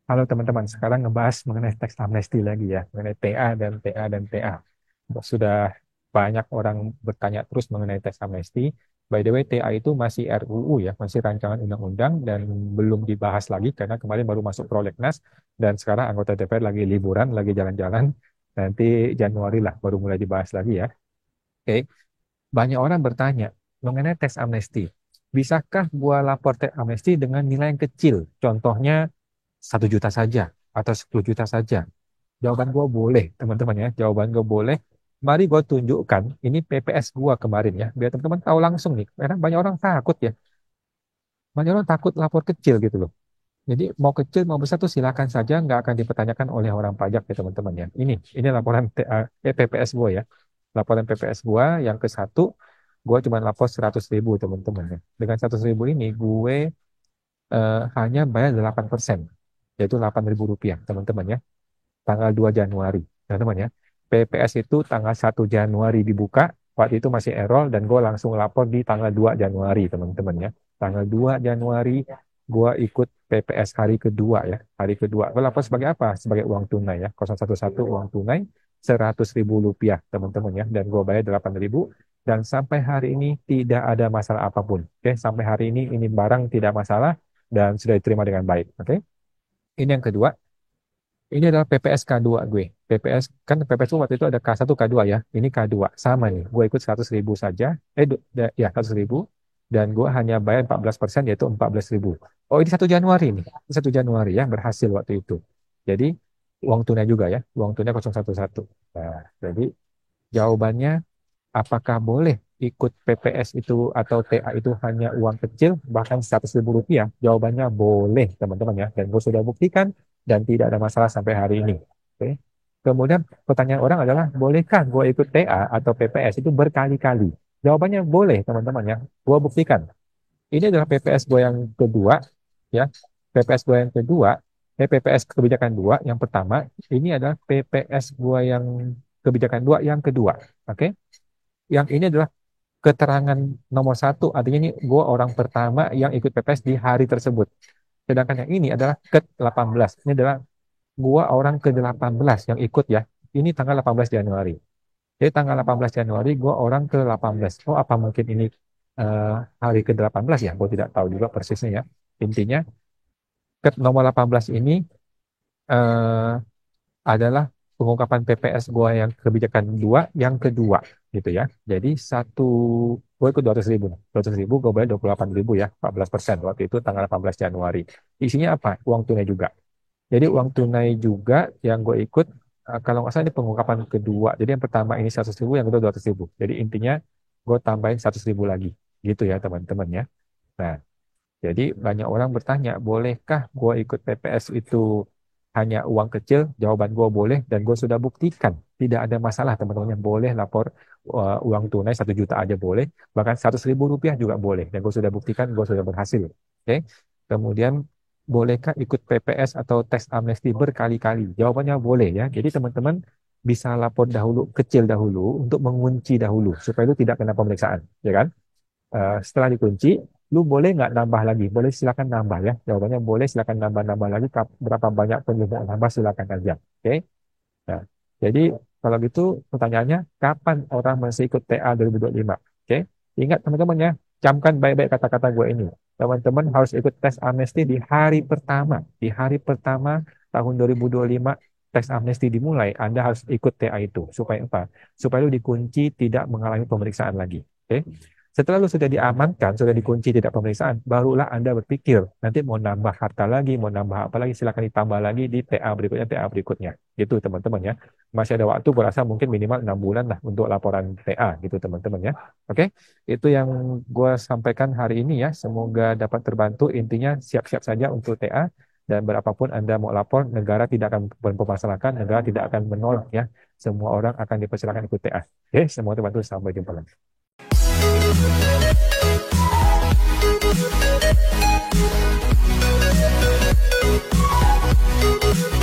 Halo teman-teman, sekarang ngebahas mengenai teks amnesti lagi ya, mengenai TA dan TA dan TA. Sudah banyak orang bertanya terus mengenai teks amnesti. By the way, TA itu masih RUU ya, masih rancangan undang-undang dan belum dibahas lagi karena kemarin baru masuk prolegnas dan sekarang anggota DPR lagi liburan, lagi jalan-jalan. Nanti Januari lah baru mulai dibahas lagi ya. Oke, banyak orang bertanya mengenai teks amnesti. Bisakah gua lapor teks amnesti dengan nilai yang kecil? Contohnya 1 juta saja atau 10 juta saja. Jawaban gue boleh, teman-teman ya. Jawaban gue boleh. Mari gue tunjukkan ini PPS gue kemarin ya. Biar teman-teman tahu langsung nih. Karena banyak orang takut ya. Banyak orang takut lapor kecil gitu loh. Jadi mau kecil mau besar tuh silakan saja. Nggak akan dipertanyakan oleh orang pajak ya teman-teman ya. Ini laporan PPS gue ya. Laporan PPS gue yang ke satu. Gue cuma lapor 100.000 teman-teman ya. Dengan 100.000 ini gue hanya bayar 8%. Yaitu 8.000 rupiah teman-teman ya. Tanggal 2 Januari. Teman-teman ya. PPS itu tanggal 1 Januari dibuka, waktu itu masih error dan gue langsung lapor di tanggal 2 Januari teman-teman ya. Tanggal 2 Januari gue ikut PPS hari kedua ya. Hari kedua. Gue lapor sebagai apa? Sebagai uang tunai ya. 011 uang tunai 100.000 rupiah teman-teman ya. Dan gue bayar 8.000 dan sampai hari ini tidak ada masalah apapun. Oke, sampai hari ini barang tidak masalah dan sudah diterima dengan baik. Oke. Ini yang kedua. Ini adalah PPS K2 gue. PPS kan PPS waktu itu ada K1 K2 ya. Ini K2 sama nih. Gue ikut 100.000 saja. Ya 100.000 dan gue hanya bayar 14% yaitu 14.000. Oh ini 1 Januari nih. 1 Januari ya berhasil waktu itu. Jadi uang tunai juga ya. Uang tunai 011. Nah, jadi jawabannya apakah boleh ikut PPS itu atau TA itu hanya uang kecil bahkan 100.000 rupiah? Jawabannya boleh teman-teman ya. Dan gue sudah buktikan dan tidak ada masalah sampai hari ini. Oke. Kemudian pertanyaan orang adalah bolehkah gue ikut TA atau PPS itu berkali-kali? Jawabannya boleh teman-teman ya. Gue buktikan. Ini adalah PPS gue yang kedua ya. PPS gue yang kedua, PPS kebijakan dua yang pertama, ini adalah PPS gue yang kebijakan dua yang kedua. Oke. Yang ini adalah keterangan nomor satu, artinya ini gue orang pertama yang ikut PPS di hari tersebut. Sedangkan yang ini adalah ke-18. Ini adalah gue orang ke-18 yang ikut ya. Ini tanggal 18 Januari. Jadi tanggal 18 Januari gue orang ke-18. Oh apa mungkin ini hari ke-18 ya? Gue tidak tahu juga persisnya ya. Intinya ke nomor 18 ini eh, adalah pengungkapan PPS gua yang kebijakan dua yang kedua gitu ya. Jadi gue ikut 200.000. 200.000 gue bayar 28.000 ya, 14% waktu itu tanggal 18 Januari. Isinya apa? Uang tunai juga. Jadi uang tunai juga yang gue ikut kalau nggak salah ini pengungkapan kedua. Jadi yang pertama ini 100.000, yang kedua 200.000. Jadi intinya gue tambahin 100.000 lagi. Gitu ya teman-teman ya. Nah, jadi banyak orang bertanya, bolehkah gue ikut PPS itu hanya uang kecil? Jawaban gue boleh dan gue sudah buktikan. Tidak ada masalah teman-teman yang boleh lapor uang tunai 1 juta aja boleh. Bahkan 100.000 rupiah juga boleh. Dan gue sudah buktikan, gue sudah berhasil. Oke. Kemudian, bolehkah ikut PPS atau teks amnesti berkali-kali? Jawabannya boleh ya. Jadi teman-teman bisa lapor dahulu, kecil dahulu, untuk mengunci dahulu. Supaya lu tidak kena pemeriksaan. Ya kan? Setelah dikunci, lu boleh nggak nambah lagi? Boleh silakan nambah ya. Jawabannya boleh silakan nambah-nambah lagi. Berapa banyak pun lu mau nambah silakan aja. Oke. Nah, jadi kalau gitu pertanyaannya kapan orang masih ikut TA 2025? Oke. Ingat teman-teman ya, camkan baik-baik kata-kata gue ini. Teman-teman harus ikut tes amnesti di hari pertama. Di hari pertama tahun 2025 tes amnesti dimulai, Anda harus ikut TA itu. Supaya apa? Supaya lu dikunci tidak mengalami pemeriksaan lagi. Oke. Setelah lu sudah diamankan, sudah dikunci tidak pemeriksaan, barulah Anda berpikir nanti mau nambah harta lagi, mau nambah apa lagi, silakan ditambah lagi di TA berikutnya, TA berikutnya. Gitu teman-teman ya. Masih ada waktu, berasa mungkin minimal 6 bulan lah untuk laporan TA gitu teman-teman ya. Oke, itu yang gue sampaikan hari ini ya. Semoga dapat terbantu. Intinya siap-siap saja untuk TA dan berapapun Anda mau lapor, negara tidak akan mempermasalahkan, negara tidak akan menolak ya. Semua orang akan dipersilakan ikut TA. Oke, semua terbantu. Sampai jumpa lagi. Thank you.